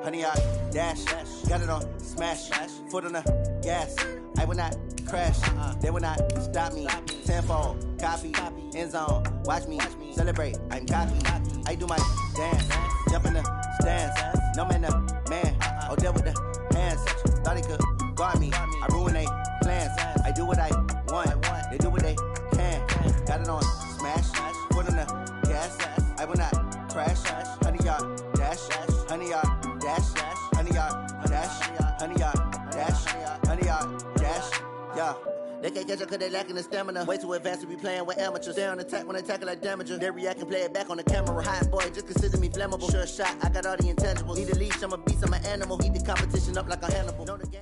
100-yard dash. Got it on smash. Foot on the gas. I will not crash. They will not stop me. Tenfold, copy, end zone. Watch me celebrate. I'm cocky. I do my dance. Jump in the stands. No man, the man. Oh, there with the hands. Thought he could guard me. I ruin they plans. I do what I want. They do what they can. Got it on smash. Foot on the gas. I will not crash. 100-yard dash. 100-yard dash. 100-yard dash. 100-yard dash. 100-yard dash. Yeah. They can't catch up cause they lacking the stamina. Way too advanced to be playing with amateurs. Stay on attack when they tackle like damager. They react and play it back on the camera. Hot boy, just consider me flammable. Sure shot, I got all the intangibles. Need a leash, I'm a beast, I'm an animal. Heat the competition up like a Hannibal. Know the game.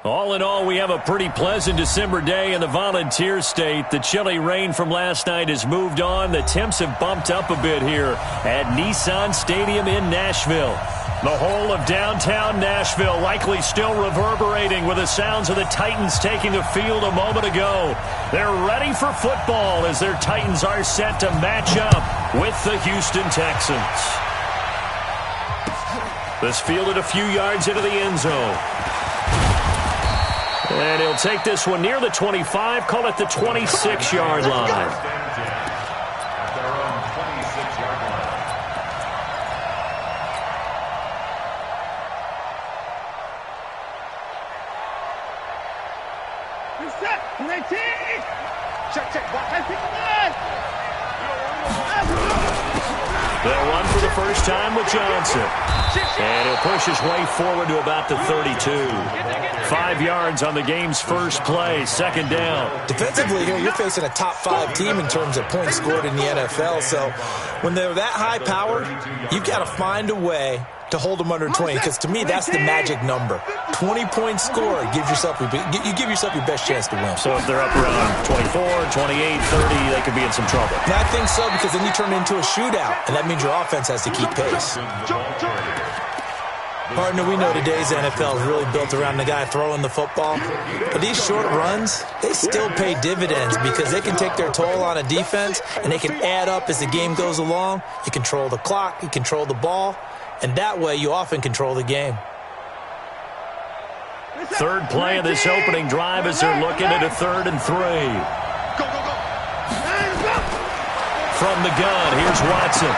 All in all, we have a pretty pleasant December day in the Volunteer State. The chilly rain from last night has moved on. The temps have bumped up a bit here at Nissan Stadium in Nashville. The whole of downtown Nashville likely still reverberating with the sounds of the Titans taking the field a moment ago. They're ready for football as their Titans are set to match up with the Houston Texans. This fielded a few yards into the end zone. And he'll take this one near the 25, call it the 26-yard line. They'll run for the first time with Johnson. And he'll push his way forward to about the 32. 5 yards on the game's first play, second down. Defensively here, you're facing a top-5 team in terms of points scored in the NFL. So when they're that high-powered, you've got to find a way to hold them under 20, because to me, that's the magic number. 20 points scored, you give yourself your best chance to win. So if they're up around 24, 28, 30, they could be in some trouble. And I think so, because then you turn it into a shootout, and that means your offense has to keep pace. Partner, we know today's NFL is really built around the guy throwing the football. But these short runs, they still pay dividends because they can take their toll on a defense, and they can add up as the game goes along. You control the clock, you control the ball, and that way you often control the game. Third play of this opening drive as they're looking at a 3rd and 3. From the gun, here's Watson.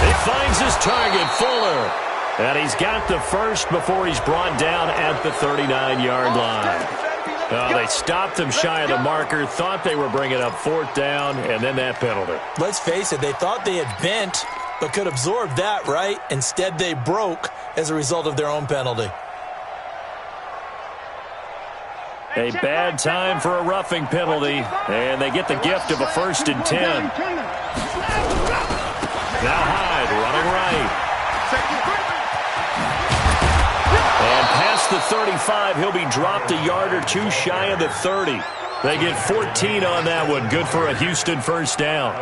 He finds his target, Fuller. And he's got the first before he's brought down at the 39-yard line. They stopped him shy of the marker, thought they were bringing up 4th down, and then that penalty. Let's face it, they thought they had bent, but could absorb that, right? Instead, they broke as a result of their own penalty. A bad time for a roughing penalty, and they get the gift of a 1st and 10. Now Hyde running right. And past the 35, he'll be dropped a yard or two shy of the 30. They get 14 on that one. Good for a Houston 1st down.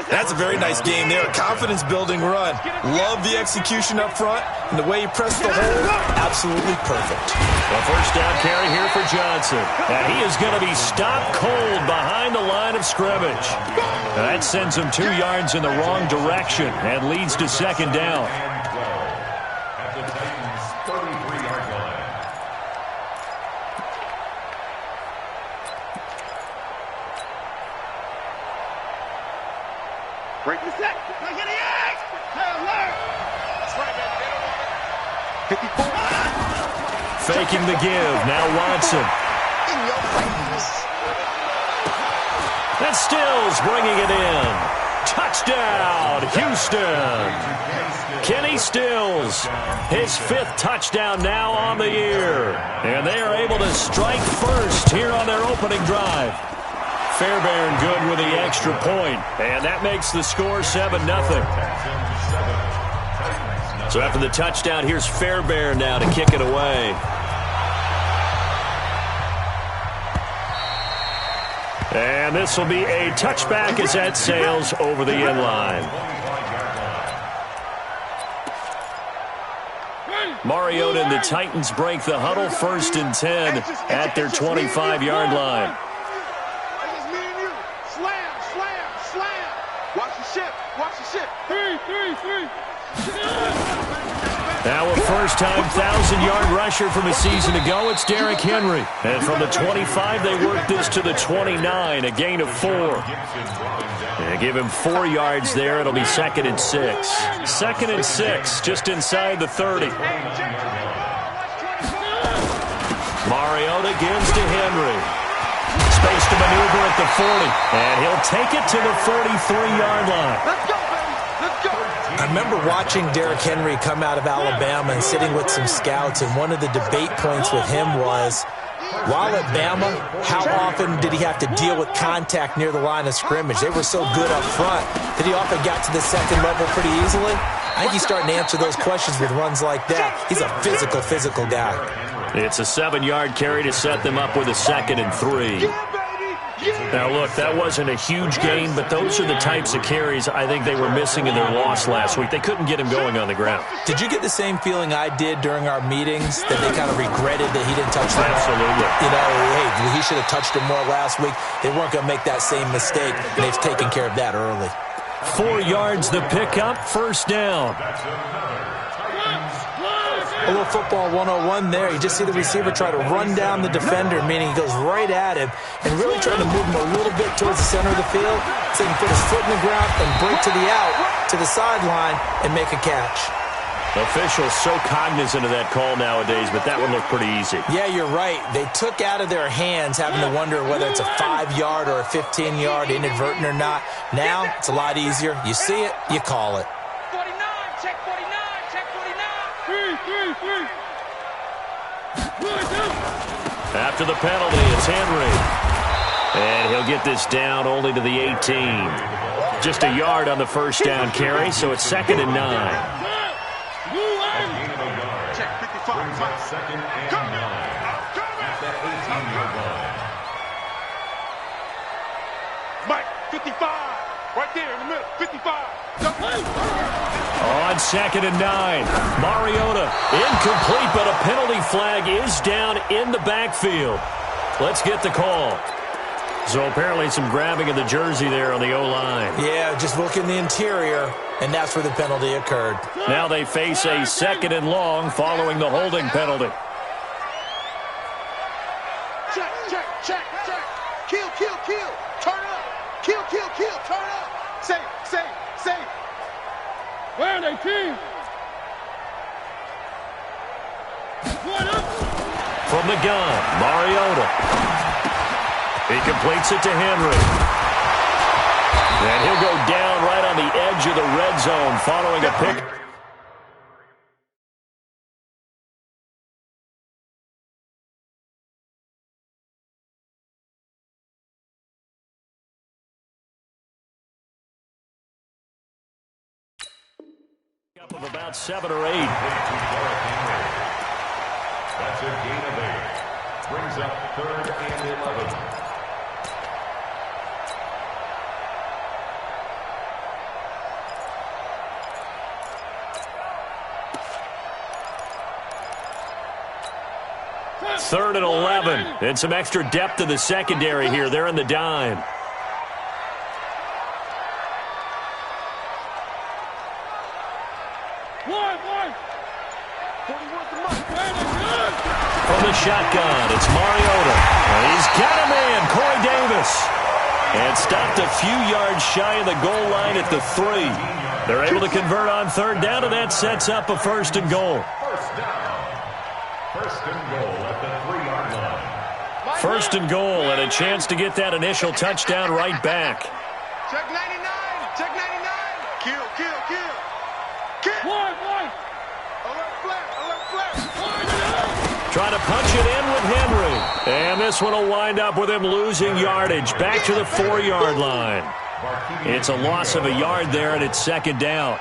That's a very nice game there. A confidence-building run. Love the execution up front. And the way he pressed the hole, absolutely perfect. A 1st down carry here for Johnson. And he is going to be stopped cold behind the line of scrimmage. That sends him 2 yards in the wrong direction and leads to 2nd down. Break the set. Faking the give. Now Watson. And Stills bringing it in. Touchdown, Houston. Kenny Stills, his 5th touchdown now on the year. And they are able to strike first here on their opening drive. Fairbairn good with the extra point, and that makes the score 7-0. So after the touchdown, here's Fairbairn now to kick it away. And this will be a touchback as that sails over the end line. Mariota and the Titans break the huddle, 1st and 10 at their 25-yard line. Watch the ship. Now a first-time 1,000-yard rusher from a season ago, it's Derrick Henry. And from the 25, they work this to the 29, a gain of 4. And give him 4 yards there. It'll be 2nd and 6. 2nd and 6, just inside the 30. Mariota gives to Henry. Space to maneuver at the 40. And he'll take it to the 43-yard line. Let's go, baby. Let's go. I remember watching Derrick Henry come out of Alabama and sitting with some scouts, and one of the debate points with him was, while at Bama, how often did he have to deal with contact near the line of scrimmage? They were so good up front that he often got to the second level pretty easily. I think he's starting to answer those questions with runs like that. He's a physical guy. It's a 7-yard carry to set them up with a 2nd and 3. Now, look, that wasn't a huge gain, but those are the types of carries I think they were missing in their loss last week. They couldn't get him going on the ground. Did you get the same feeling I did during our meetings, that they kind of regretted that he didn't touch the ball? Absolutely. You know, hey, he should have touched him more last week. They weren't going to make that same mistake, and they've taken care of that early. 4 yards the pickup, first down. A little football 101 there. You just see the receiver try to run down the defender, meaning he goes right at him and really trying to move him a little bit towards the center of the field so he can put his foot in the ground and break to the out, to the sideline, and make a catch. Officials so cognizant of that call nowadays, but that one looked pretty easy. Yeah, you're right. They took out of their hands having to wonder whether it's a 5-yard or a 15-yard, inadvertent or not. Now, it's a lot easier. You see it, you call it. 49, check 49, check 49. 3. After the penalty, it's Henry. And he'll get this down only to the 18. Just a yard on the first down carry, so it's 2nd and 9. Check 55. Second and 9. At the 18-yard line. Mike, 55. Right there in the middle. 55. On 2nd and 9. Mariota incomplete, but a penalty flag is down in the backfield. Let's get the call. So apparently some grabbing of the jersey there on the O-line. Yeah, just look in the interior, and that's where the penalty occurred. Now they face a 2nd and long following the holding penalty. Check. Kill. Turn up. Kill. Turn up. Safe. Where are they, team? From the gun, Mariota. He completes it to Henry. And he'll go down right on the edge of the red zone following a pick. Of about 7 or 8. That's a gain of 8. Brings up 3rd and 11. Third and 11. And some extra depth to the secondary here. They're in the dime. From the shotgun, it's Mariota. And he's got him in, Corey Davis. And stopped a few yards shy of the goal line at the 3. They're able to convert on 3rd down, and that sets up a 1st and goal. First and goal at the 3-yard line. 1st and goal, and a chance to get that initial touchdown right back. Check 99. Kill. One. Alert flat. Trying to punch it in with Henry. And this one will wind up with him losing yardage. Back to the 4-yard line. It's a loss of a yard there, and it's 2nd down.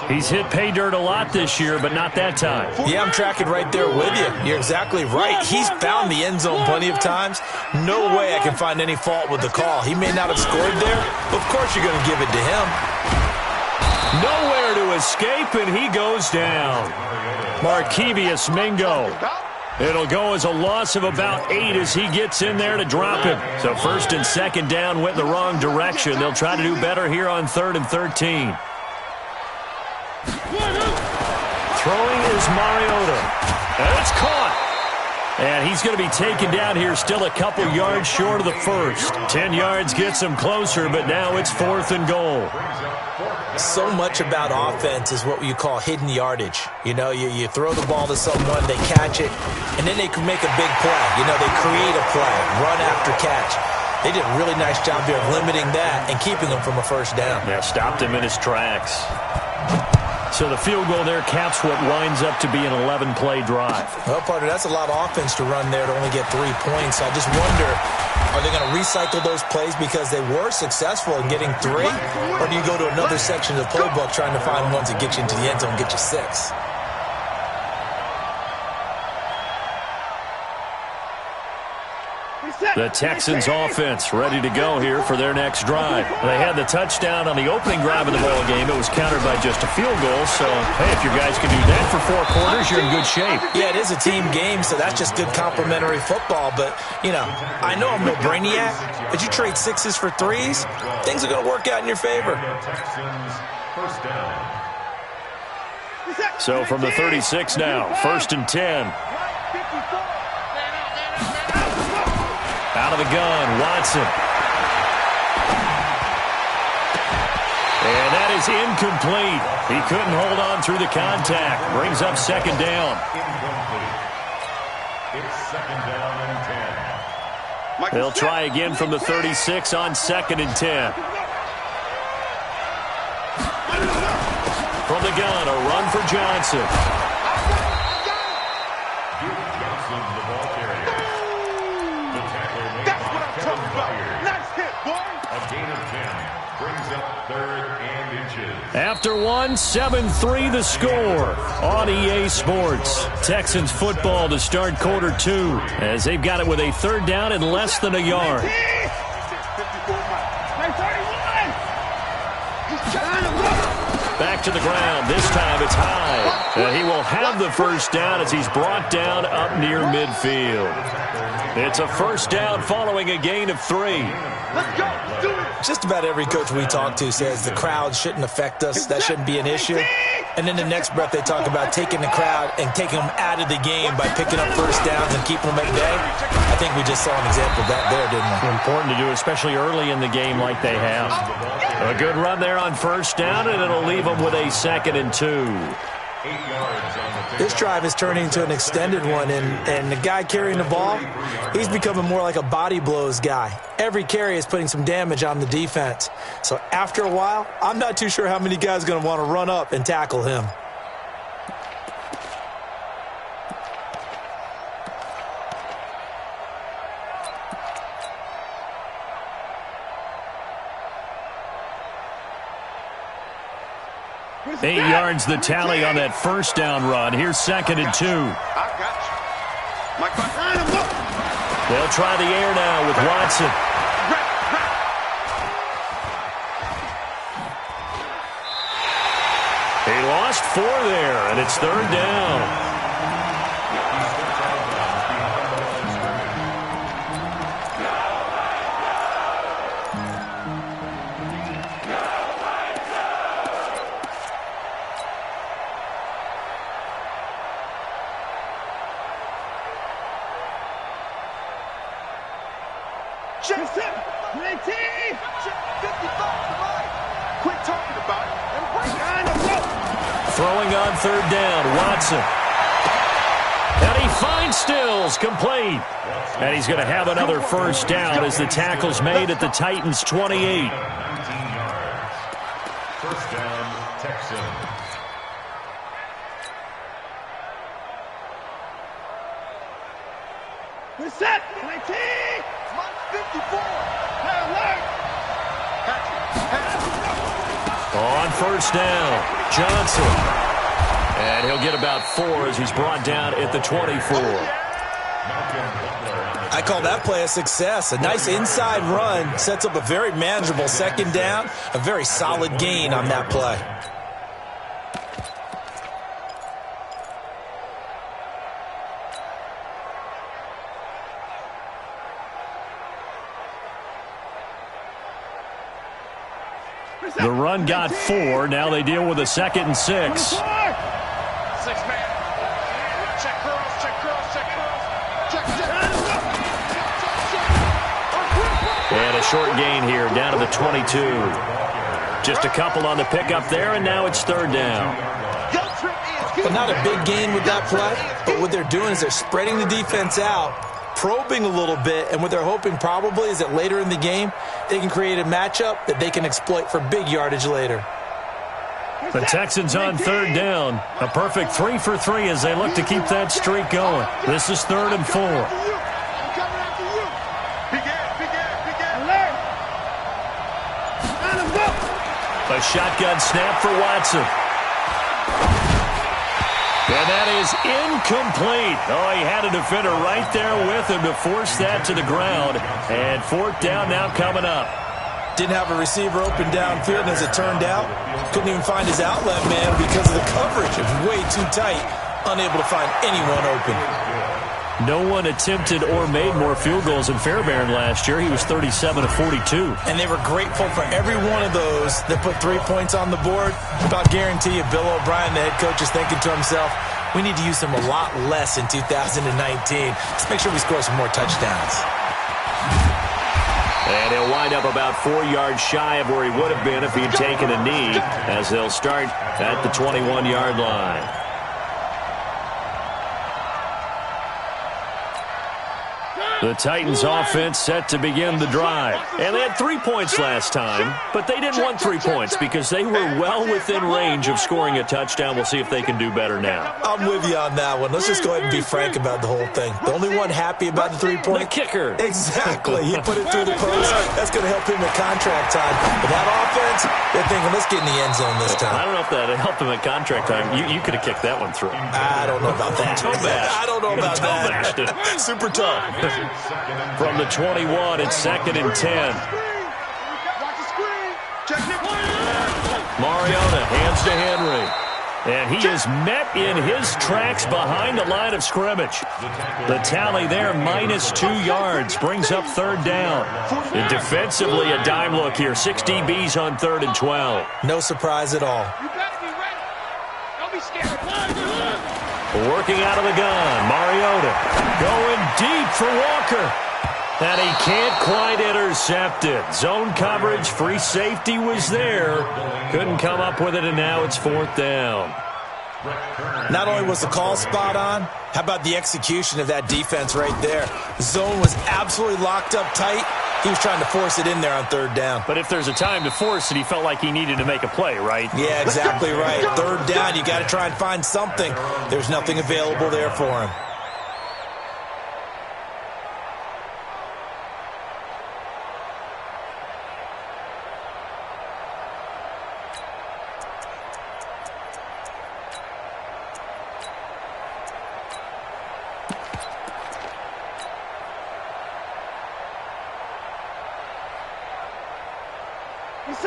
He's hit pay dirt a lot this year, but not that time. Yeah, I'm tracking right there with you. You're exactly right. He's found the end zone plenty of times. No way I can find any fault with the call. He may not have scored there, but of course you're going to give it to him. Nowhere to escape, and he goes down. Markevius Mingo. It'll go as a loss of about 8 as he gets in there to drop him. So 1st and 2nd down went the wrong direction. They'll try to do better here on 3rd and 13. Throwing is Mariota. And it's caught. And he's going to be taken down here, still a couple yards short of the first. 10 yards gets him closer, but now it's 4th and goal. So much about offense is what you call hidden yardage. You know, you throw the ball to someone, they catch it, and then they can make a big play. You know, they create a play, run after catch. They did a really nice job here of limiting that and keeping him from a first down. Yeah, stopped him in his tracks. So the field goal there caps what winds up to be an 11-play drive. Well, partner, that's a lot of offense to run there to only get 3 points. I just wonder, are they going to recycle those plays because they were successful in getting 3? Or do you go to another section of the playbook trying to find ones that get you into the end zone and get you 6? The Texans offense ready to go here for their next drive. They had the touchdown on the opening drive of the ball game. It was countered by just a field goal. So, hey, if your guys can do that for 4 quarters, you're in good shape. Yeah, it is a team game, so that's just good complimentary football. But, you know, I know I'm no brainiac, but you trade 6s for 3s, things are going to work out in your favor. So from the 36 now, 1st and 10. Out of the gun, Watson. And that is incomplete. He couldn't hold on through the contact. Brings up 2nd down. It's 2nd down and 10. They'll try again from the 36 on 2nd and 10. From the gun, a run for Johnson. Give Johnson the ball carrier. The tackler made by Kevin Byard. Nice hit, boy. A gain of 10 brings up 3rd and inches. After 1, 7-3 the score on EA Sports. Texans football to start quarter 2 as they've got it with a 3rd down and less than a yard. Back to the ground. This time it's high. And he will have the first down as he's brought down up near midfield. It's a first down following a gain of 3. Let's go. Do it. Just about every coach we talk to says the crowd shouldn't affect us. That shouldn't be an issue. And in the next breath, they talk about taking the crowd and taking them out of the game by picking up first downs and keeping them at bay. I think we just saw an example of that there, didn't we? Important to do, especially early in the game like they have. A good run there on first down, and it'll leave them with a 2nd and 2. 8 yards on the This drive is turning into an extended one, and the guy carrying the ball, he's becoming more like a body blows guy. Every carry is putting some damage on the defense. So after a while, I'm not too sure how many guys are going to want to run up and tackle him. Eight yards the tally on that first down run. Here's 2nd and 2. I got you. They'll try the air now with Watson. He lost 4 there, and it's 3rd down. Throwing on 3rd down, Watson. And he finds Stills, complete. And he's going to have another first down as the tackle's made at the Titans' 28. 19 yards. First down, Texans. We're set. 19. 54. On first down, Johnson. And he'll get about 4 as he's brought down at the 24. I call that play a success. A nice inside run sets up a very manageable 2nd down, a very solid gain on that play. The run got 4. Now they deal with a 2nd and 6. 6-man. Check girls, check girls, check girls. Check. And a short gain here, down to the 22. Just a couple on the pickup there, and now it's third down. But not a big gain with that play, but what they're doing is they're spreading the defense out, probing a little bit, and what they're hoping probably is that later in the game, they can create a matchup that they can exploit for big yardage later. The Texans on third down. A perfect 3 for 3 as they look to keep that streak going. This is 3rd and 4. A shotgun snap for Watson. And that is incomplete. Oh, he had a defender right there with him to force that to the ground. And 4th down now coming up. Didn't have a receiver open downfield, and as it turned out, couldn't even find his outlet man because of the coverage. It was way too tight, unable to find anyone open. No one attempted or made more field goals than Fairbairn last year. He was 37 of 42. And they were grateful for every one of those that put 3 points on the board. About guarantee you, Bill O'Brien, the head coach, is thinking to himself, we need to use them a lot less in 2019. Let's make sure we score some more touchdowns. And he'll wind up about 4 yards shy of where he would have been if he'd taken a knee, as they'll start at the 21-yard line. The Titans offense set to begin the drive. And they had 3 points last time, but they didn't want 3 points because they were well within range of scoring a touchdown. We'll see if they can do better now. I'm with you on that one. Let's just go ahead and be frank about the whole thing. The only one happy about the 3-point? The kicker. Exactly. He put it through the post. That's going to help him at contract time. But that offense, they're thinking, let's get in the end zone this time. I don't know if that helped him at contract time. You could have kicked that one through. I don't know about that. I don't know about that. Super tough. From the 21, it's 2nd and 10. Mariota hands to Henry. And he is met in his tracks behind the line of scrimmage. The tally there, -2 yards, brings up 3rd down. And defensively, a dime look here. 6 DBs on 3rd and 12. No surprise at all. You better be ready. Don't be scared. Working out of the gun, Mariota going deep for Walker. And he can't quite intercept it. Zone coverage, free safety was there. Couldn't come up with it, and now it's 4th down. Not only was the call spot on, how about the execution of that defense right there? Zone was absolutely locked up tight. He was trying to force it in there on 3rd down. But if there's a time to force it, he felt like he needed to make a play, right? Yeah, exactly right. 3rd down, you got to try and find something. There's nothing available there for him.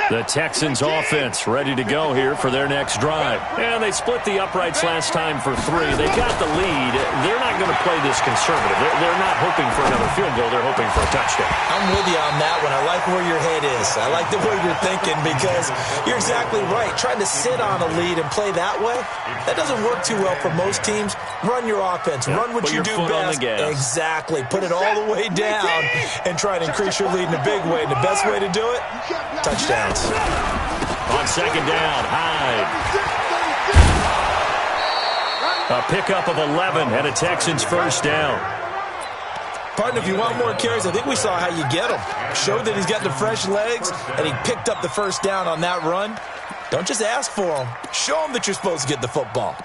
The Texans offense ready to go here for their next drive. And they split the uprights last time for 3. They got the lead. They're not going to play this conservative. They're not hoping for another field goal. They're hoping for a touchdown. I'm with you on that one. I like where your head is. I like the way you're thinking because you're exactly right. Trying to sit on a lead and play that way, that doesn't work too well for most teams. Run your offense. Run what you do best. Exactly. Put it all the way down and try to increase your lead in a big way. And the best way to do it, touchdowns. On 2nd down, Hyde. A pickup of 11 and a Texans 1st down. Partner, if you want more carries, I think we saw how you get him. Showed that he's got the fresh legs, and he picked up the 1st down on that run. Don't just ask for him. Show him that you're supposed to get the football.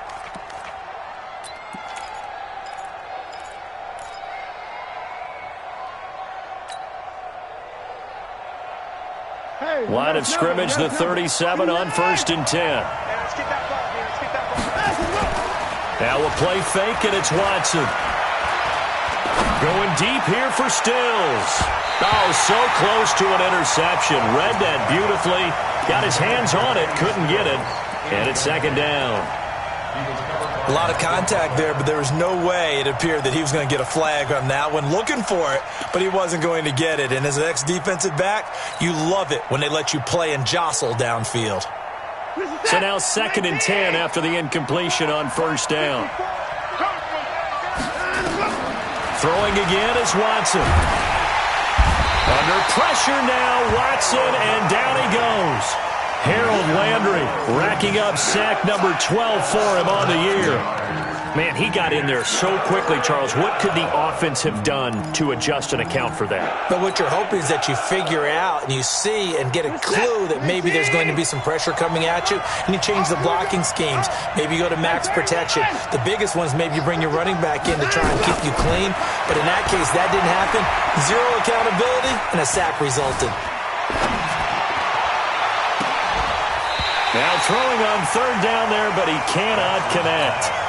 Line of scrimmage, the 37 on 1st and 10. Now a play fake, and it's Watson. Going deep here for Stills. Oh, so close to an interception. Read that beautifully. Got his hands on it, couldn't get it. And it's 2nd down. A lot of contact there, but there was no way it appeared that he was going to get a flag on that one. Looking for it, but he wasn't going to get it. And as an ex-defensive back, you love it when they let you play and jostle downfield. So now 2nd and 10 after the incompletion on first down. Throwing again is Watson. Under pressure now, Watson, and down he goes. Harold Landry racking up sack number 12 for him on the year. Man, he got in there so quickly, Charles. What could the offense have done to adjust and account for that? But what you're hoping is that you figure out and you see and get a clue that maybe there's going to be some pressure coming at you, and you change the blocking schemes. Maybe you go to max protection. The biggest one is maybe you bring your running back in to try and keep you clean. But in that case, that didn't happen. Zero accountability, and a sack resulted. Now throwing on 3rd down there, but he cannot connect.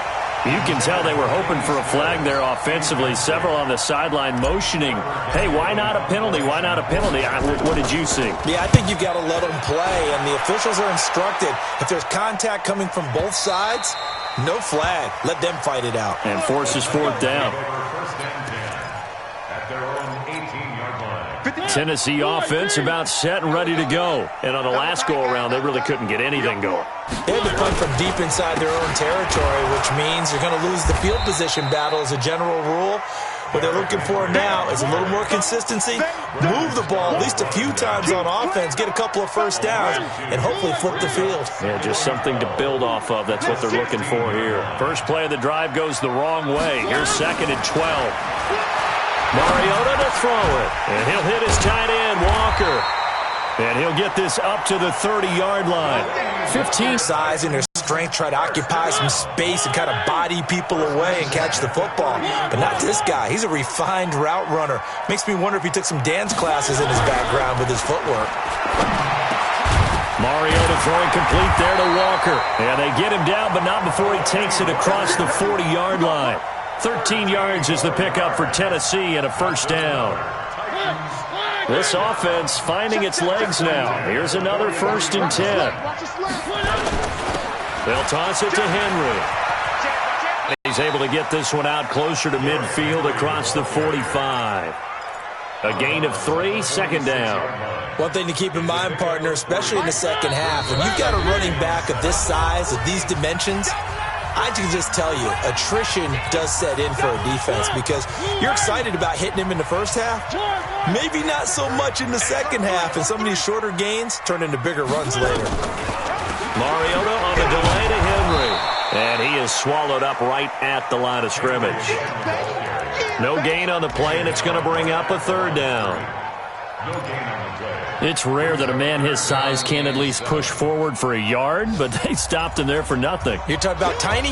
You can tell they were hoping for a flag there offensively. Several on the sideline motioning, hey, why not a penalty? Why not a penalty? What did you see? Yeah, I think you've got to let them play, and the officials are instructed. If there's contact coming from both sides, no flag. Let them fight it out. And forces 4th down. At their own 18-yard line. Tennessee offense about set and ready to go. And on the last go-around, they really couldn't get anything going. They had to punt from deep inside their own territory, which means you're going to lose the field position battle as a general rule. What they're looking for now is a little more consistency, move the ball at least a few times on offense, get a couple of first downs, and hopefully flip the field. Yeah, just something to build off of. That's what they're looking for here. First play of the drive goes the wrong way. Here's 2nd and 12. Mariota to throw it, and he'll hit his tight end, Walker. And he'll get this up to the 30-yard line. 15 size and their strength, try to occupy some space and kind of body people away and catch the football. But not this guy. He's a refined route runner. Makes me wonder if he took some dance classes in his background with his footwork. Mariota throwing complete there to Walker. And they get him down, but not before he takes it across the 40-yard line. 13 yards is the pickup for Tennessee and a first down. This offense finding its legs now. Here's another 1st and 10. They'll toss it to Henry. He's able to get this one out closer to midfield across the 45. A gain of 3, 2nd down. One thing to keep in mind, partner, especially in the second half, when you've got a running back of this size, of these dimensions, I can just tell you, attrition does set in for a defense because you're excited about hitting him in the first half. Maybe not so much in the second half, and some of these shorter gains turn into bigger runs later. Mariota on the delay to Henry. And he is swallowed up right at the line of scrimmage. No gain on the play, and it's going to bring up a 3rd down. No gain on the play. It's rare that a man his size can at least push forward for a yard, but they stopped him there for nothing. You're talking about tiny?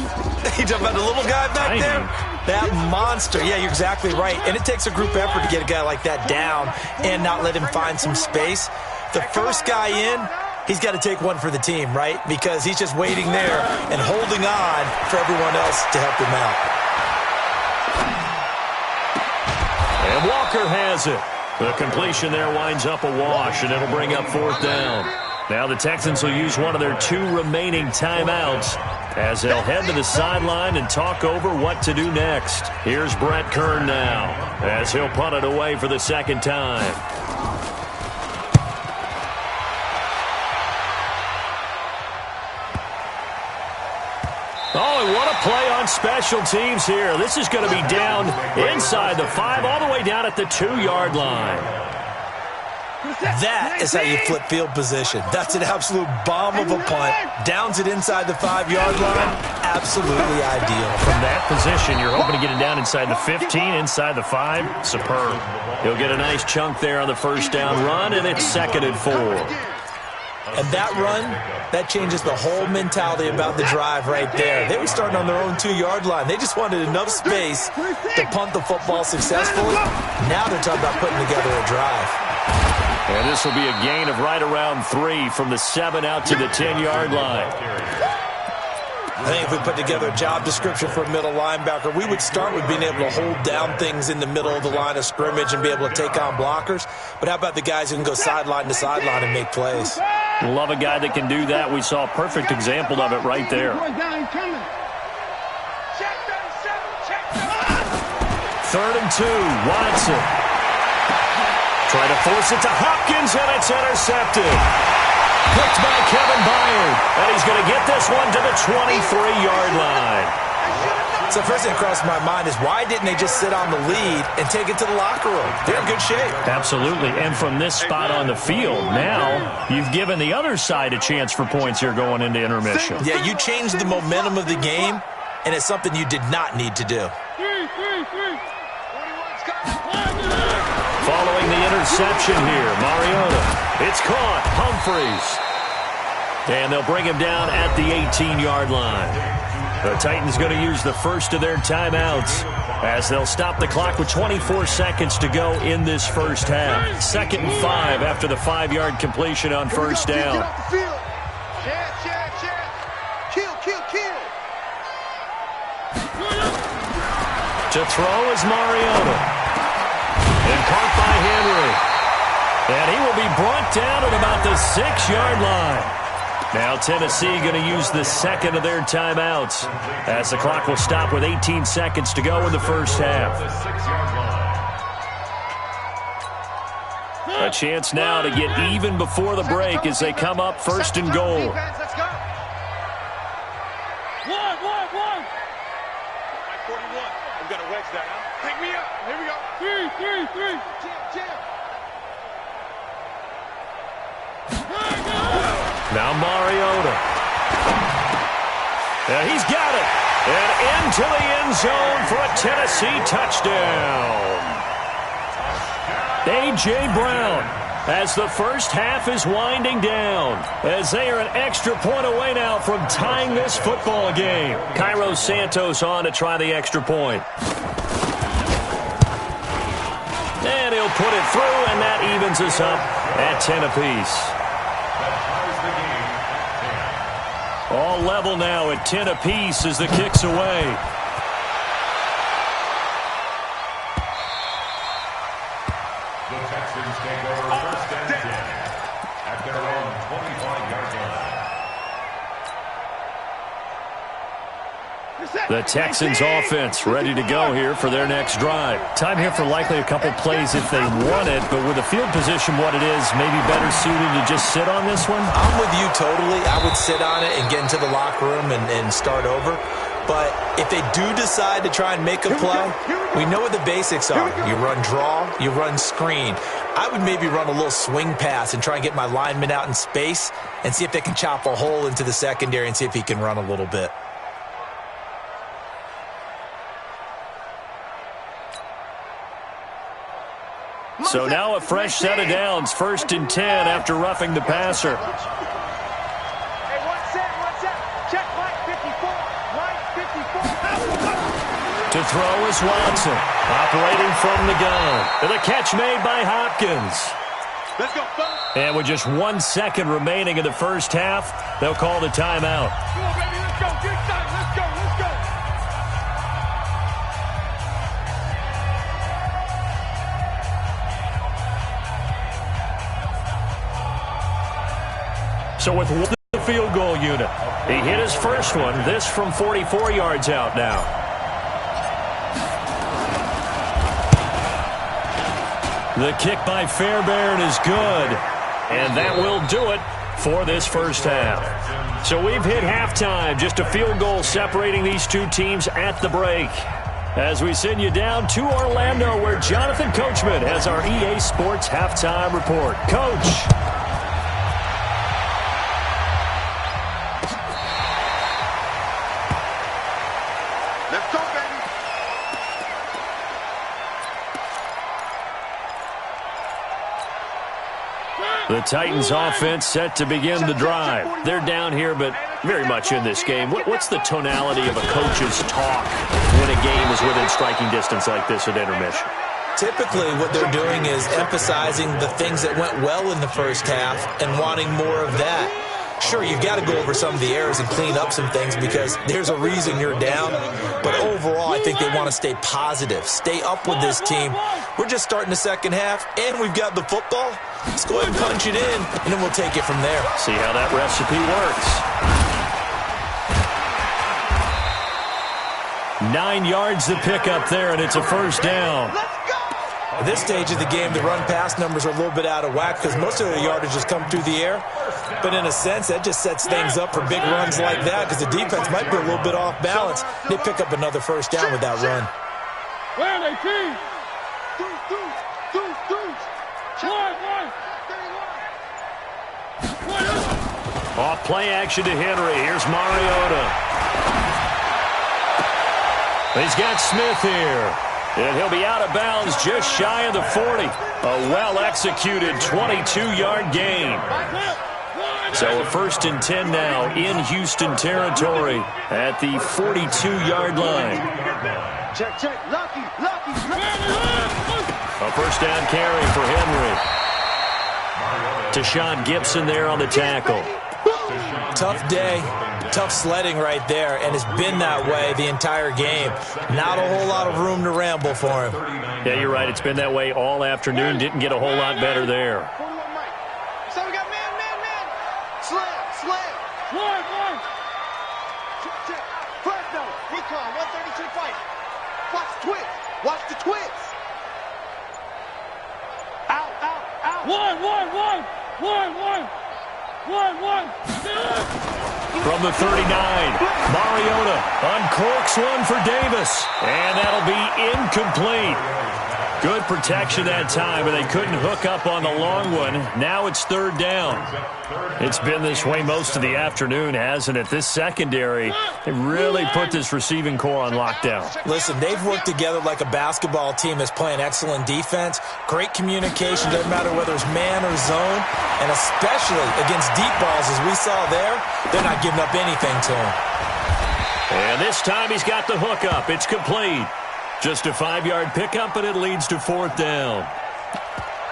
You're talking about the little guy back there? That monster. Yeah, you're exactly right. And it takes a group effort to get a guy like that down and not let him find some space. The first guy in, he's got to take one for the team, right? Because he's just waiting there and holding on for everyone else to help him out. And Walker has it. The completion there winds up a wash, and it'll bring up 4th down. Now the Texans will use one of their 2 remaining timeouts as they'll head to the sideline and talk over what to do next. Here's Brett Kern now as he'll punt it away for the 2nd time. Oh, and what a play on special teams here. This is going to be down inside the 5, all the way down at the 2-yard line. That is how you flip field position. That's an absolute bomb of a punt. Downs it inside the 5-yard line. Absolutely ideal. From that position, you're hoping to get it down inside the 15, inside the 5. Superb. He'll get a nice chunk there on the first down run, and it's 2nd and 4. And that run, that changes the whole mentality about the drive right there. They were starting on their own 2-yard line. They just wanted enough space to punt the football successfully. Now they're talking about putting together a drive. And this will be a gain of right around 3 from the 7 out to the 10-yard line. I think if we put together a job description for a middle linebacker, we would start with being able to hold down things in the middle of the line of scrimmage and be able to take on blockers. But how about the guys who can go sideline to sideline and make plays? Love a guy that can do that. We saw a perfect example of it right there. 3rd and 2, Watson. Try to force it to Hopkins, and it's intercepted. Picked by Kevin Byard. And he's going to get this one to the 23-yard line. So first thing that crossed my mind is why didn't they just sit on the lead and take it to the locker room? They're in good shape. Absolutely. And from this spot on the field, now you've given the other side a chance for points here going into intermission. Yeah, you changed the momentum of the game, and it's something you did not need to do. Following the interception here, Mariota. It's caught. Humphreys. And they'll bring him down at the 18-yard line. The Titans going to use the first of their timeouts as they'll stop the clock with 24 seconds to go in this first half. 2nd and 5 after the 5-yard completion on first down. To throw is Mariota. And caught by Henry. And he will be brought down at about the 6-yard line. Now Tennessee going to use the second of their timeouts as the clock will stop with 18 seconds to go in the first half. A chance now to get even before the break as they come up 1st and goal. One. 41. I'm going to wedge that out. Pick me up. Here we go. 3. Jam. Now Mariota. And he's got it. And into the end zone for a Tennessee touchdown. A.J. Brown as the first half is winding down, as they are an extra point away now from tying this football game. Cairo Santos on to try the extra point. And he'll put it through, and that evens us up at 10 apiece. All level now at 10 apiece as the kick's away. The Texans take over 1st and 10 at their own 25-yard line. The Texans offense ready to go here for their next drive. Time here for likely a couple plays if they want it, but with the field position what it is, maybe better suited to just sit on this one? I'm with you totally. I would sit on it and get into the locker room and start over. But if they do decide to try and make a play, we know what the basics are. You run draw, you run screen. I would maybe run a little swing pass and try and get my lineman out in space and see if they can chop a hole into the secondary and see if he can run a little bit. So now a fresh set of downs, 1st and 10 after roughing the passer. Hey, one set. Check Mike 54. To throw is Watson, operating from the gun. And the catch made by Hopkins. Let's go, folks. And with just 1 second remaining in the first half, they'll call the timeout. Come on, baby, let's go. Get excited. Let's go. So with the field goal unit, he hit his first one. This from 44 yards out now. The kick by Fairbairn is good. And that will do it for this first half. So we've hit halftime. Just a field goal separating these two teams at the break. As we send you down to Orlando, where Jonathan Coachman has our EA Sports halftime report. Coach. The Titans offense set to begin the drive. They're down here, but very much in this game. What's the tonality of a coach's talk when a game is within striking distance like this at intermission? Typically, what they're doing is emphasizing the things that went well in the first half and wanting more of that. Sure, you've got to go over some of the errors and clean up some things because there's a reason you're down. But overall, I think they want to stay positive, stay up with this team. We're just starting the second half, and we've got the football. Let's go ahead and punch it in, and then we'll take it from there. See how that recipe works. 9 yards to pick up there, and it's a first down. At this stage of the game, the run-pass numbers are a little bit out of whack because most of their yardage has come through the air. But in a sense, that just sets things up for big runs like that because the defense might be a little bit off balance. They pick up another first down with that run. Where are they, team? Off play action to Henry. Here's Mariota. He's got Smith here. And he'll be out of bounds just shy of the 40. A well-executed 22-yard gain. So a 1st and 10 now in Houston territory at the 42-yard line. Check. Lucky. A first down carry for Henry. Tashawn Gibson there on the tackle. Tough day, tough sledding right there, and it's been that way the entire game. Not a whole lot of room to ramble for him. Yeah, you're right. It's been that way all afternoon. Didn't get a whole lot better there. So we got man. Slam. One. Check. Flag down. Recon, 132 fight. Watch the twist. Out. One. From the 39, Mariota uncorks one for Davis, and that'll be incomplete. Good protection that time, but they couldn't hook up on the long one. Now it's 3rd down. It's been this way most of the afternoon, hasn't it? This secondary, they really put this receiving core on lockdown. Listen, they've worked together like a basketball team that's playing excellent defense. Great communication, doesn't matter whether it's man or zone. And especially against deep balls, as we saw there, they're not giving up anything to him. And this time he's got the hook up. It's complete. Just a 5-yard pickup, and it leads to 4th down.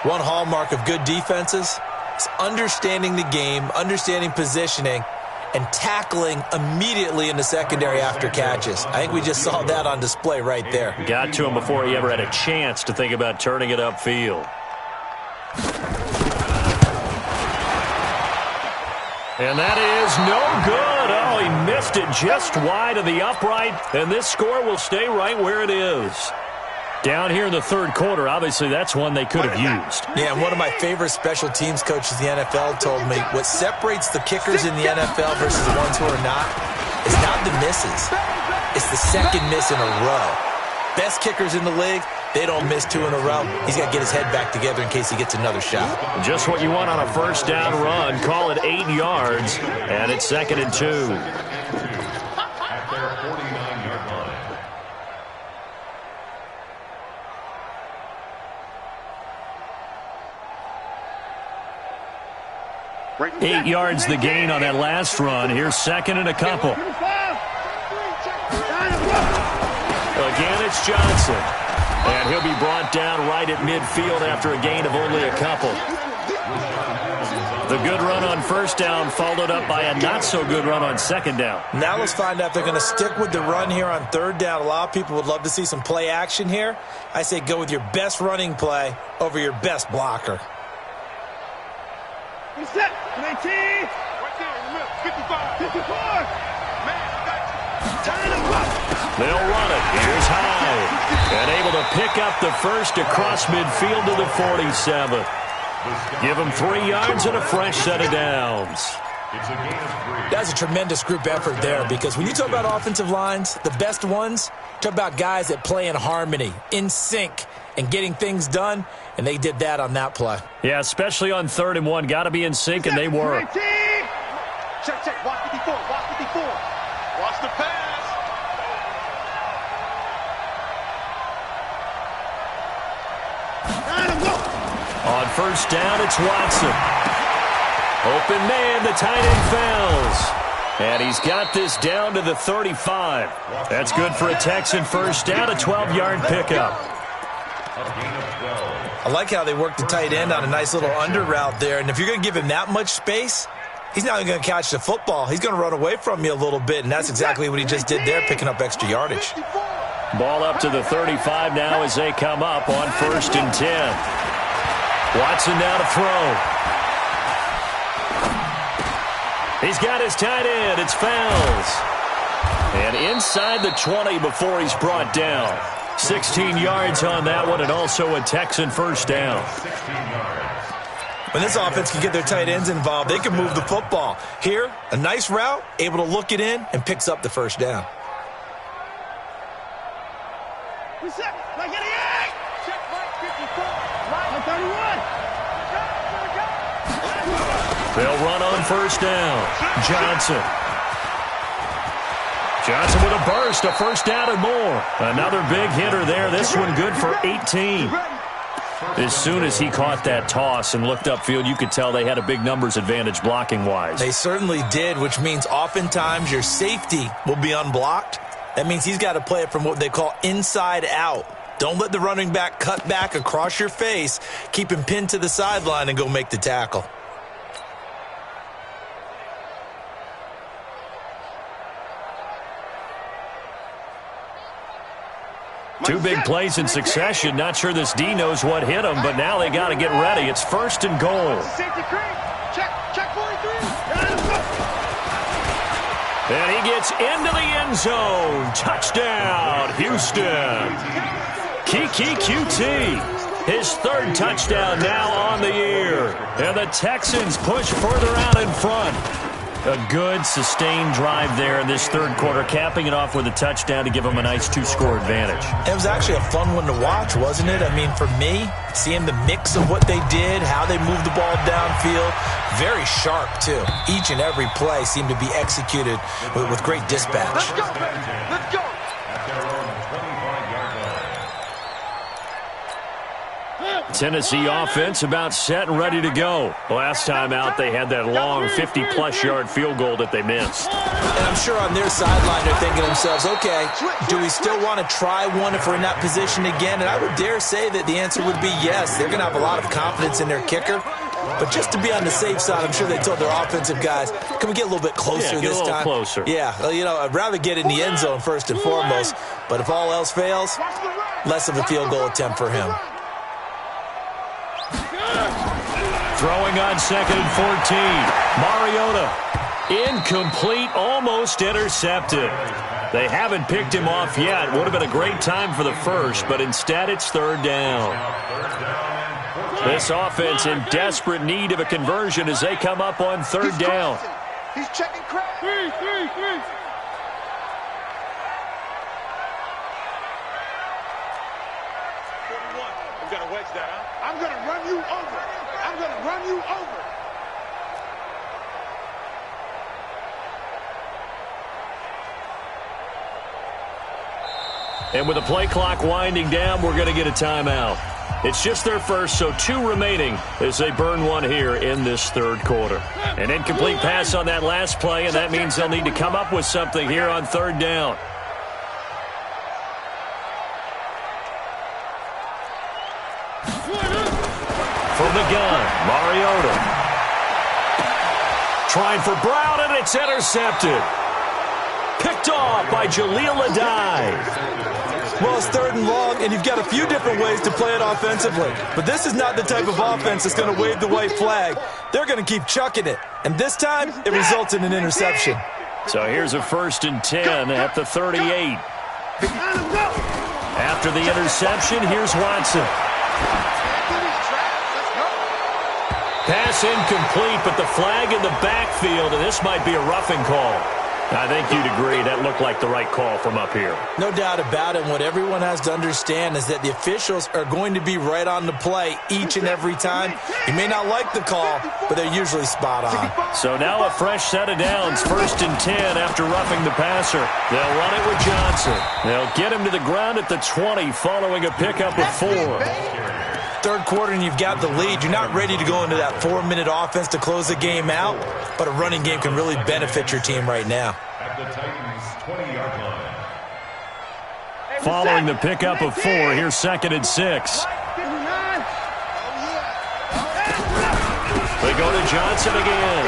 One hallmark of good defenses is understanding the game, understanding positioning, and tackling immediately in the secondary after catches. I think we just saw that on display right there. Got to him before he ever had a chance to think about turning it upfield. And that is no good. Oh, he missed it just wide of the upright, and this score will stay right where it is. Down here in the 3rd quarter, obviously that's one they could have used. Yeah, and one of my favorite special teams coaches in the NFL told me what separates the kickers in the NFL versus the ones who are not is not the misses. It's the second miss in a row. Best kickers in the league, they don't miss 2 in a row. He's got to get his head back together in case he gets another shot. Just what you want on a first down run. Call it 8 yards, and it's 2nd and 2. At their 49-yard line. 8 yards the gain on that last run. Here's 2nd and a couple. Again, it's Johnson. And he'll be brought down right at midfield after a gain of only a couple. The good run on first down followed up by a not-so-good run on 2nd down. Now let's find out if they're going to stick with the run here on 3rd down. A lot of people would love to see some play action here. I say go with your best running play over your best blocker. We set. 19. Right there in the middle. 55. Man, They'll run it. Here's High. And able to pick up the first across midfield to the 47. Give them 3 yards and a fresh set of downs. That's a tremendous group effort there because when you talk about offensive lines, the best ones, talk about guys that play in harmony, in sync, and getting things done, and they did that on that play. Yeah, especially on 3rd and 1. Got to be in sync, and they were. Check. Watch 54. Watch the pass. On first down, it's Watson. Open man, the tight end fouls. And he's got this down to the 35. That's good for a Texan first down, a 12-yard pickup. I like how they work the tight end on a nice little under route there. And if you're going to give him that much space, he's not going to catch the football. He's going to run away from you a little bit, and that's exactly what he just did there, picking up extra yardage. Ball up to the 35 now as they come up on 1st and 10. Watson now to throw. He's got his tight end. It's Fowles. And inside the 20 before he's brought down. 16 yards on that one, and also a Texan first down. 16 yards. When this offense can get their tight ends involved, they can move the football. Here, a nice route, able to look it in, and picks up the first down. They'll run on first down. Johnson with a burst, a first down and more. Another big hitter there. This one good for 18. As soon as he caught that toss and looked upfield, you could tell they had a big numbers advantage blocking-wise. They certainly did, which means oftentimes your safety will be unblocked. That means he's got to play it from what they call inside out. Don't let the running back cut back across your face. Keep him pinned to the sideline and go make the tackle. Two big plays in succession. Not sure this D knows what hit him, but now they got to get ready. It's first and goal. And he gets into the end zone. Touchdown, Houston. Kiki QT. His third touchdown now on the year. And the Texans push further out in front. A good, sustained drive there in this third quarter, capping it off with a touchdown to give them a nice two-score advantage. It was actually a fun one to watch, wasn't it? I mean, for me, seeing the mix of what they did, how they moved the ball downfield, very sharp, too. Each and every play seemed to be executed with great dispatch. Let's go, baby. Let's go. At their own 25-yard line. Tennessee offense about set and ready to go. Last time out, they had that long 50-plus yard field goal that they missed. And I'm sure on their sideline they're thinking to themselves, okay, do we still want to try one if we're in that position again? And I would dare say that the answer would be yes. They're going to have a lot of confidence in their kicker. But just to be on the safe side, I'm sure they told their offensive guys, can we get a little bit closer this time? Get a little closer. Yeah, well, you know, I'd rather get in the end zone first and foremost. But if all else fails, less of a field goal attempt for him. Throwing on second and 14. Mariota. Incomplete, almost intercepted. They haven't picked him off yet. Would have been a great time for the first, but instead it's third down. This offense in desperate need of a conversion as they come up on third down. He's checking crap. Three. I'm going to wedge that out. I'm going to run you over. I'm going to run you over. And with the play clock winding down, we're going to get a timeout. It's just their first, so 2 remaining as they burn one here in this third quarter. An incomplete pass on that last play, and that means they'll need to come up with something here on third down. From the gun, Mariota. Trying for Brown, and it's intercepted. Picked off by Jaleel Adai. Well, it's third and long, and you've got a few different ways to play it offensively. But this is not the type of offense that's going to wave the white flag. They're going to keep chucking it. And this time, it results in an interception. So here's a first and 10 at the 38. After the interception, here's Watson. Pass incomplete, but the flag in the backfield, and this might be a roughing call. I think you'd agree that looked like the right call from up here. No doubt about it. What everyone has to understand is that the officials are going to be right on the play each and every time. You may not like the call, but they're usually spot on. So now a fresh set of downs, first and 10 after roughing the passer. They'll run it with Johnson. They'll get him to the ground at the 20 following a pickup of 4. Third quarter and you've got the lead. You're not ready to go into that 4-minute offense to close the game out, but a running game can really benefit your team right now. At the Titans' 20-yard line. Following the pickup of 4, here's second and 6. They go to Johnson again.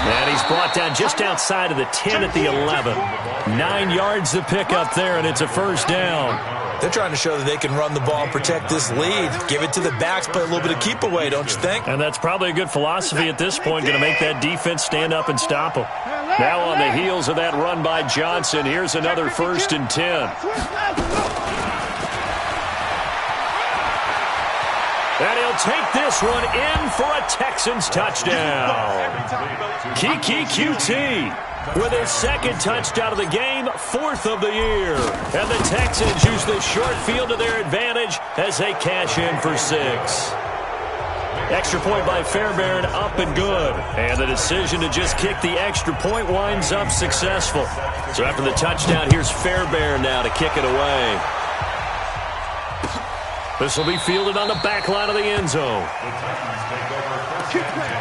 And he's brought down just outside of the 10 at the 11. 9 yards to pick up there, and it's a first down. They're trying to show that they can run the ball and protect this lead. Give it to the backs, play a little bit of keep away, don't you think? And that's probably a good philosophy at this point, going to make that defense stand up and stop them. Now on the heels of that run by Johnson, here's another first and 10. And he'll take this one in for a Texans touchdown. Kiki QT with his second touchdown of the game, 4th of the year. And the Texans use the short field to their advantage as they cash in for 6. Extra point by Fairbairn, up and good. And the decision to just kick the extra point winds up successful. So after the touchdown, here's Fairbairn now to kick it away. This will be fielded on the back line of the end zone. The Titans take over first and 10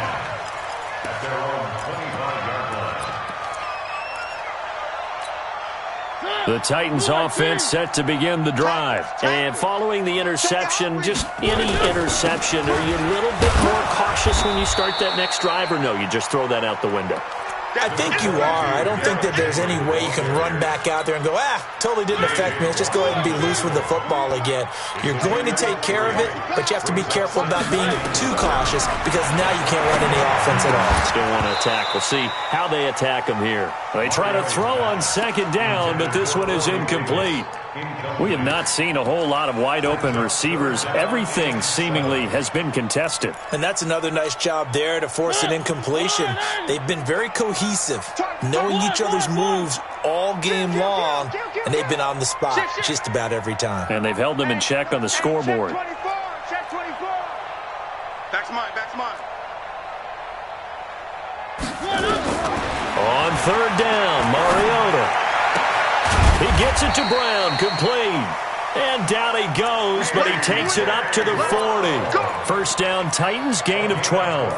at their own 25-yard line. The Titans offense set to begin the drive. And following the interception, just any interception, are you a little bit more cautious when you start that next drive, or no, you just throw that out the window? I think you are. I don't think that there's any way you can run back out there and go, totally didn't affect me. Let's just go ahead and be loose with the football again. You're going to take care of it, but you have to be careful about being too cautious because now you can't run any offense at all. Still want to attack. We'll see how they attack them here. They try to throw on second down, but this one is incomplete. We have not seen a whole lot of wide-open receivers. Everything seemingly has been contested. And that's another nice job there to force an incompletion. They've been very cohesive, knowing each other's moves all game long, and they've been on the spot just about every time. And they've held them in check on the scoreboard. Check 24. Back's mine. On third down, Mariota. He gets it to Brown, complete. And down he goes, but he takes it up to the 40. First down, Titans, gain of 12.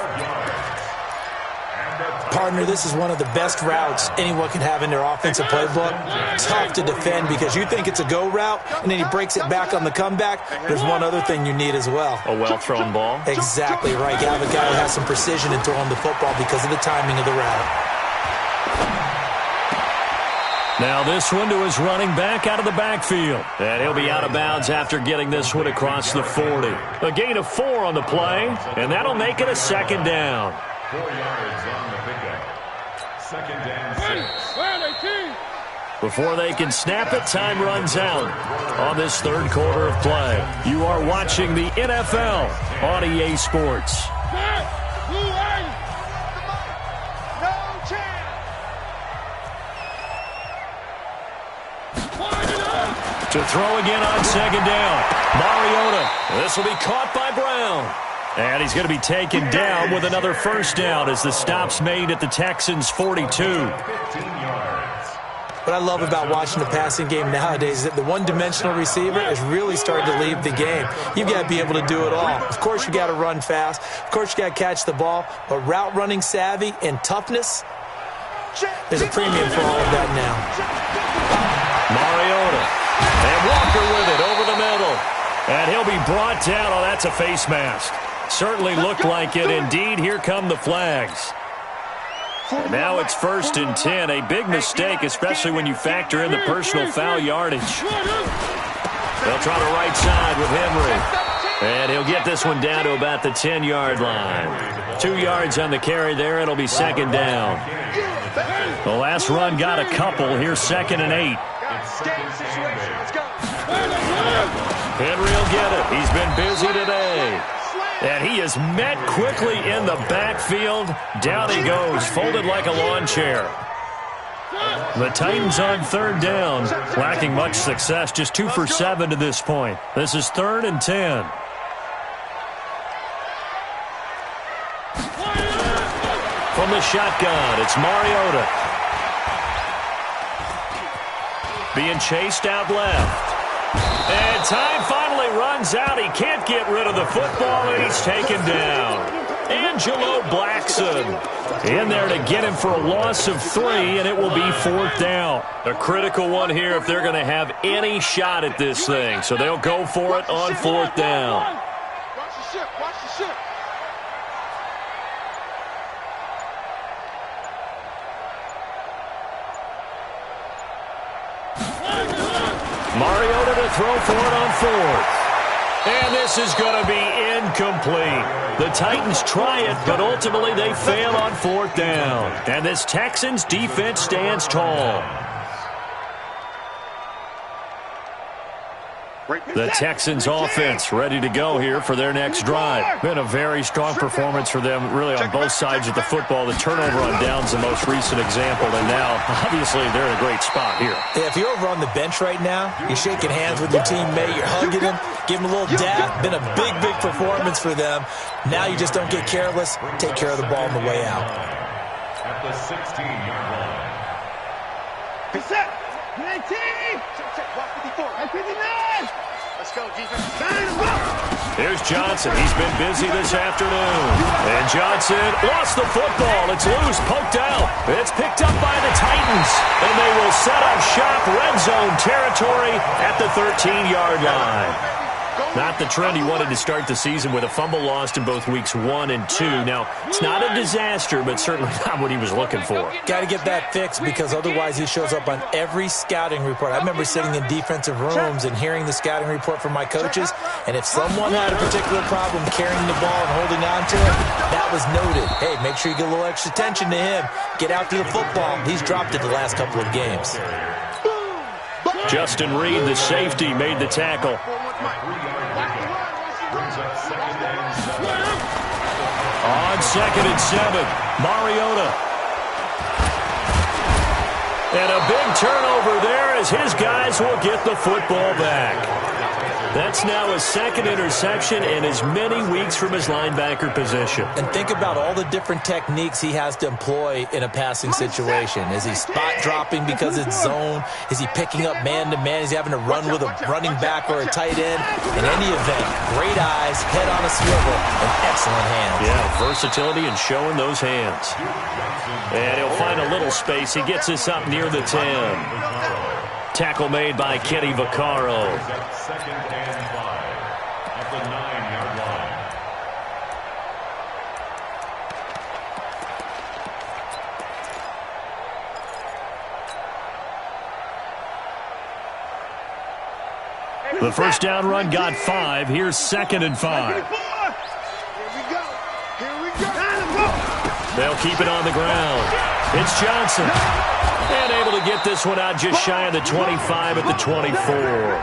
Partner, this is one of the best routes anyone can have in their offensive playbook. Tough to defend because you think it's a go route, and then he breaks it back on the comeback. There's one other thing you need as well. A well-thrown ball? Exactly right. You have a guy who has some precision in throwing the football because of the timing of the route. Now this one to his running back out of the backfield. And he'll be out of bounds after getting this one across the 40. A gain of 4 on the play, and that'll make it a second down. 4 yards on the pickup. Second and 6. Before they can snap it, time runs out on this third quarter of play. You are watching the NFL on EA Sports. To throw again on second down. Mariota. This will be caught by Brown. And he's going to be taken down with another first down as the stop's made at the Texans' 42. 15 yards. What I love about watching the passing game nowadays is that the one-dimensional receiver is really starting to leave the game. You've got to be able to do it all. Of course, you got to run fast. Of course, you got to catch the ball. But route running savvy and toughness, there's a premium for all of that now. Mariota. And Walker with it over the middle. And he'll be brought down. Oh, that's a face mask. Certainly looked like it. Indeed, here come the flags. And now it's 1st and 10. A big mistake, especially when you factor in the personal foul yardage. They'll try the right side with Henry. And he'll get this one down to about the 10-yard line. 2 yards on the carry there. It'll be second down. The last run got a couple. Here's 2nd and 8. Henry will get it. He's been busy today. And he is met quickly in the backfield. Down he goes, folded like a lawn chair. The Titans on third down, lacking much success, just 2 for 7 to this point. This is 3rd and 10. From the shotgun, it's Mariota. Being chased out left. And time finally runs out. He can't get rid of the football, and he's taken down. Angelo Blackson in there to get him for a loss of 3, and it will be 4th down. A critical one here if they're going to have any shot at this thing. So they'll go for it on 4th down. Watch the ship. Watch the ship. Mariota to throw for it on 4th. And this is going to be incomplete. The Titans try it, but ultimately they fail on 4th down. And this Texans defense stands tall. The Texans offense ready to go here for their next drive. Been a very strong performance for them really on both sides of the football. The turnover on downs the most recent example, and now obviously they're in a great spot here. Yeah, if you're over on the bench right now, you're shaking hands with your teammate, you're hugging him, give him a little dap. Been a big, big performance for them. Now you just don't get careless. Take care of the ball on the way out. At the 16-yard line. Set. 19. Check. Watch 54. 59. Let's go, defense. Here's Johnson. He's been busy this afternoon. And Johnson lost the football. It's loose, poked out. It's picked up by the Titans. And they will set up shop red zone territory at the 13-yard line. Not the trend he wanted to start the season with a fumble lost in both weeks 1 and 2. Now, it's not a disaster, but certainly not what he was looking for. Got to get that fixed because otherwise he shows up on every scouting report. I remember sitting in defensive rooms and hearing the scouting report from my coaches, and if someone had a particular problem carrying the ball and holding on to it, that was noted. Hey, make sure you get a little extra attention to him. Get after the football. He's dropped it the last couple of games. Justin Reed, the safety, made the tackle. On 2nd and 7, Mariota. And a big turnover there as his guys will get the football back. That's now his second interception in as many weeks from his linebacker position. And think about all the different techniques he has to employ in a passing situation. Is he spot dropping because it's zone? Is he picking up man-to-man? Is he having to run with a running back or a tight end? In any event, great eyes, head on a swivel, and excellent hands. Yeah, versatility and showing those hands. And he'll find a little space. He gets us up near the 10. Tackle made by Kenny Vaccaro. 2nd and 5 at the 9-yard line. The first down run got 5. Here's 2nd and 5. They'll keep it on the ground. It's Johnson. And able to get this one out just shy of the 25 at the 24.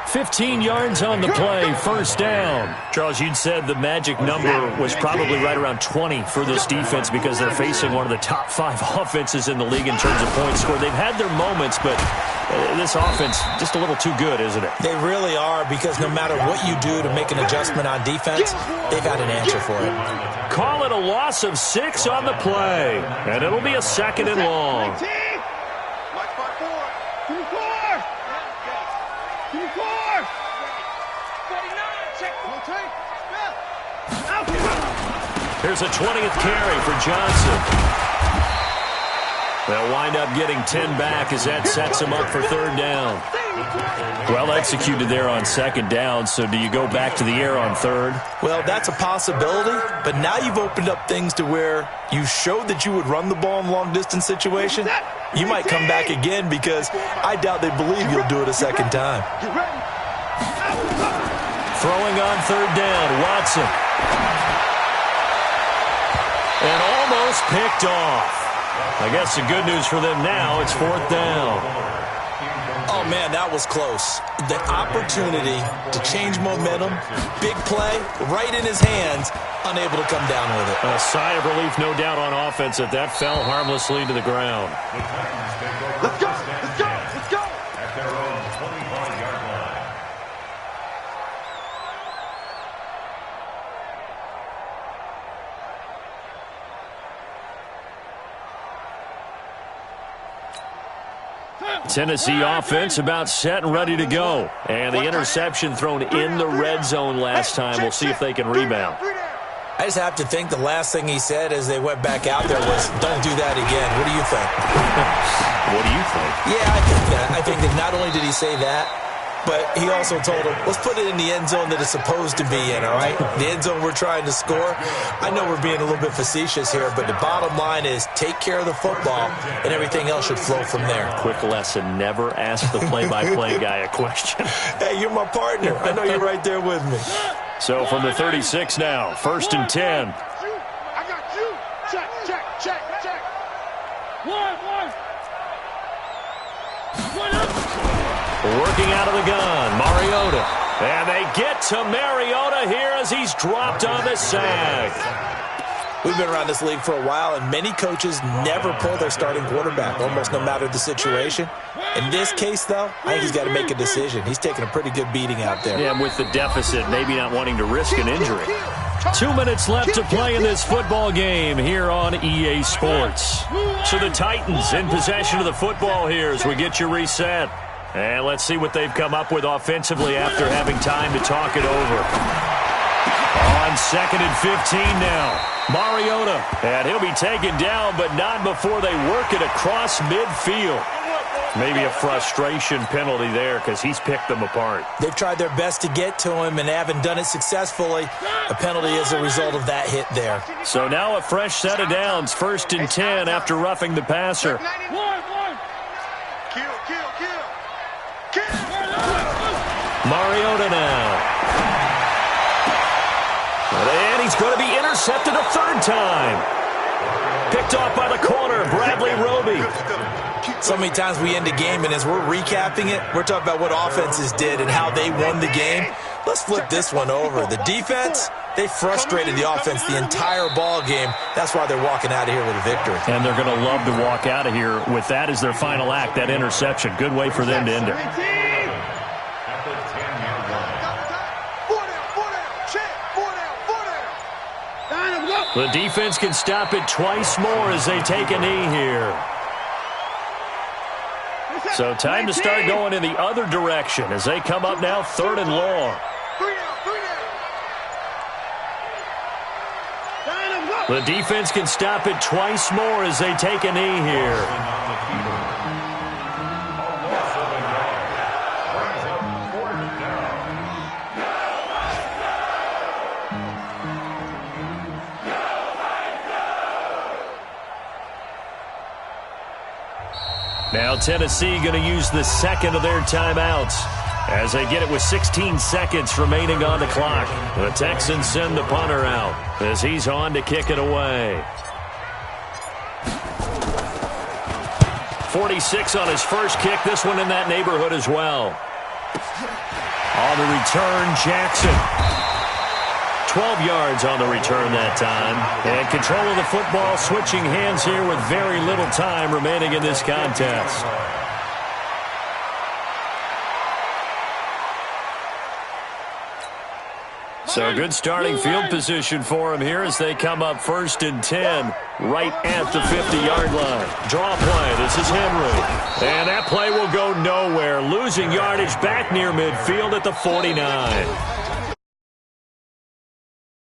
15 yards on the play, first down. Charles, you'd said the magic number was probably right around 20 for this defense because they're facing one of the top 5 offenses in the league in terms of points scored. They've had their moments, but this offense just a little too good, isn't it? They really are because no matter what you do to make an adjustment on defense, they've got an answer for it. Call it a loss of 6 on the play, and it'll be a 2nd and long. Here's a 20th carry for Johnson. They'll wind up getting 10 back as that sets them up for 3rd down. Well executed there on 2nd down, so do you go back to the air on 3rd? Well, that's a possibility, but now you've opened up things to where you showed that you would run the ball in long-distance situation. You might come back again because I doubt they believe you'll do it a 2nd time. Throwing on 3rd down, Watson. And almost picked off. I guess the good news for them now, it's 4th down. Oh, man, that was close. The opportunity to change momentum, big play, right in his hands, unable to come down with it. A sigh of relief, no doubt, on offense if that fell harmlessly to the ground. Let's go, let's go, let's go. At their own 25-yard line. Tennessee offense about set and ready to go. And the interception thrown in the red zone last time. We'll see if they can rebound. I just have to think the last thing he said as they went back out there was, don't do that again. What do you think? What do you think? Yeah, I think that. I think that not only did he say that, but he also told him, let's put it in the end zone that it's supposed to be in, all right? The end zone we're trying to score. I know we're being a little bit facetious here, but the bottom line is take care of the football, and everything else should flow from there. Quick lesson, never ask the play-by-play guy a question. Hey, you're my partner. I know you're right there with me. So from the 36 now, 1st and 10. I got you. Check, check, check, check. One. Working out of the gun, Mariota. And they get to Mariota here as he's dropped on the sack. We've been around this league for a while, and many coaches never pull their starting quarterback, almost no matter the situation. In this case, though, I think he's got to make a decision. He's taking a pretty good beating out there. Yeah, with the deficit, maybe not wanting to risk an injury. 2 minutes left to play in this football game here on EA Sports. So the Titans in possession of the football here as we get you reset. And let's see what they've come up with offensively after having time to talk it over. On 2nd and 15 now. Mariota, and he'll be taken down, but not before they work it across midfield. Maybe a frustration penalty there because he's picked them apart. They've tried their best to get to him and haven't done it successfully. A penalty is a result of that hit there. So now a fresh set of downs, 1st and 10 after roughing the passer. Mariota now. And he's going to be intercepted a 3rd time. Picked off by the corner, Bradley Roby. So many times we end a game, and as we're recapping it, we're talking about what offenses did and how they won the game. Let's flip this one over. The defense, they frustrated the offense the entire ball game. That's why they're walking out of here with a victory. And they're going to love to walk out of here with that as their final act, that interception. Good way for them to end it. The defense can stop it twice more as they take a knee here. So time to start going in the other direction as they come up now 3rd and long. The defense can stop it twice more as they take a knee here. Now Tennessee going to use the 2nd of their timeouts as they get it with 16 seconds remaining on the clock. The Texans send the punter out as he's on to kick it away. 46 on his first kick. This one in that neighborhood as well. On the return, Jackson. 12 yards on the return that time. And control of the football switching hands here with very little time remaining in this contest. So good starting field position for him here as they come up 1st and 10 right at the 50-yard line. Draw play. This is Henry. And that play will go nowhere. Losing yardage back near midfield at the 49.